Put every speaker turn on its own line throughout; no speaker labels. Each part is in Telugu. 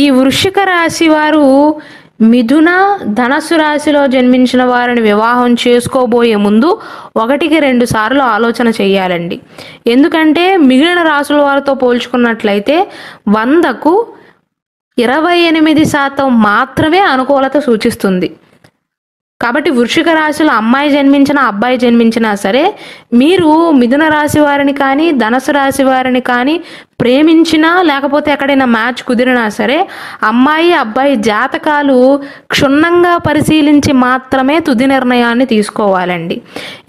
ఈ వృశ్చిక రాశి వారు మిథున ధనస్సు రాశిలో జన్మించిన వారిని వివాహం చేసుకోబోయే ముందు 1-2 సార్లు ఆలోచన చేయాలండి. ఎందుకంటే మిగిలిన రాశుల వారితో పోల్చుకున్నట్లయితే 100కు 28% మాత్రమే అనుకూలత సూచిస్తుంది. కాబట్టి వృశ్చిక రాశిలో అమ్మాయి జన్మించినా అబ్బాయి జన్మించినా సరే మీరు మిథున రాశి వారిని కానీ ధనుసు రాశి వారిని కానీ ప్రేమించినా లేకపోతే ఎక్కడైనా మ్యాచ్ కుదిరినా సరే అమ్మాయి అబ్బాయి జాతకాలు క్షుణ్ణంగా పరిశీలించి మాత్రమే తుది నిర్ణయాన్ని తీసుకోవాలండి.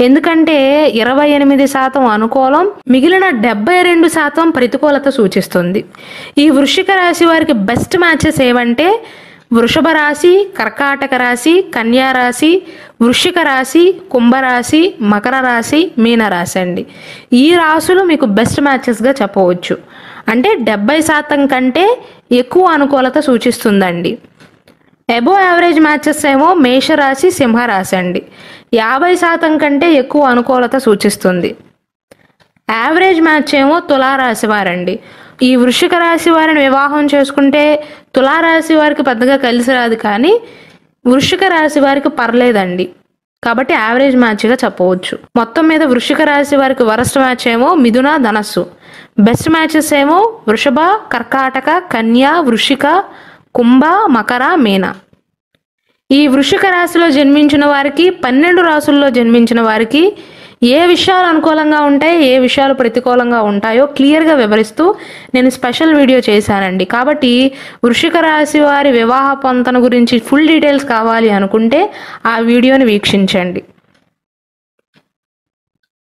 ఎందుకంటే 28% అనుకూలం, మిగిలిన 72% ప్రతికూలత సూచిస్తుంది. ఈ వృశ్చిక రాశి వారికి బెస్ట్ మ్యాచెస్ ఏవంటే వృషభ రాశి, కర్కాటక రాశి, కన్యా రాశి, వృశ్చిక రాశి, కుంభరాశి, మకర రాశి, మీనరాశి అండి. ఈ రాశులు మీకు బెస్ట్ మ్యాచెస్గా చెప్పవచ్చు. అంటే 70% కంటే ఎక్కువ అనుకూలత సూచిస్తుందండి. అబోవ్ యావరేజ్ మ్యాచెస్ ఏమో మేషరాశి, సింహరాశి అండి. 50% కంటే ఎక్కువ అనుకూలత సూచిస్తుంది. యావరేజ్ మ్యాచ్ ఏమో తులారాశి వారండి. ఈ వృశ్చిక రాశి వారిని వివాహం చేసుకుంటే తులారాశి వారికి పెద్దగా కలిసి రాదు, కానీ వృశ్చిక రాశి వారికి పర్లేదండి. కాబట్టి యావరేజ్ మ్యాచ్గా చెప్పవచ్చు. మొత్తం మీద వృశ్చిక రాశి వారికి వరస్ట్ మ్యాచ్ ఏమో మిథున ధనస్సు, బెస్ట్ మ్యాచెస్ ఏమో వృషభ, కర్కాటక, కన్యా, వృశ్చిక, కుంభ, మకర, మీన. ఈ వృశ్చిక రాశిలో జన్మించిన వారికి 12 రాశుల్లో జన్మించిన వారికి ఏ విషయాలు అనుకూలంగా ఉంటాయి, ఏ విషయాలు ప్రతికూలంగా ఉంటాయో క్లియర్గా వివరిస్తూ నేను స్పెషల్ వీడియో చేశానండి. కాబట్టి వృశ్చిక రాశి వారి వివాహ పొంతన గురించి ఫుల్ డీటెయిల్స్ కావాలి అనుకుంటే ఆ వీడియోని వీక్షించండి.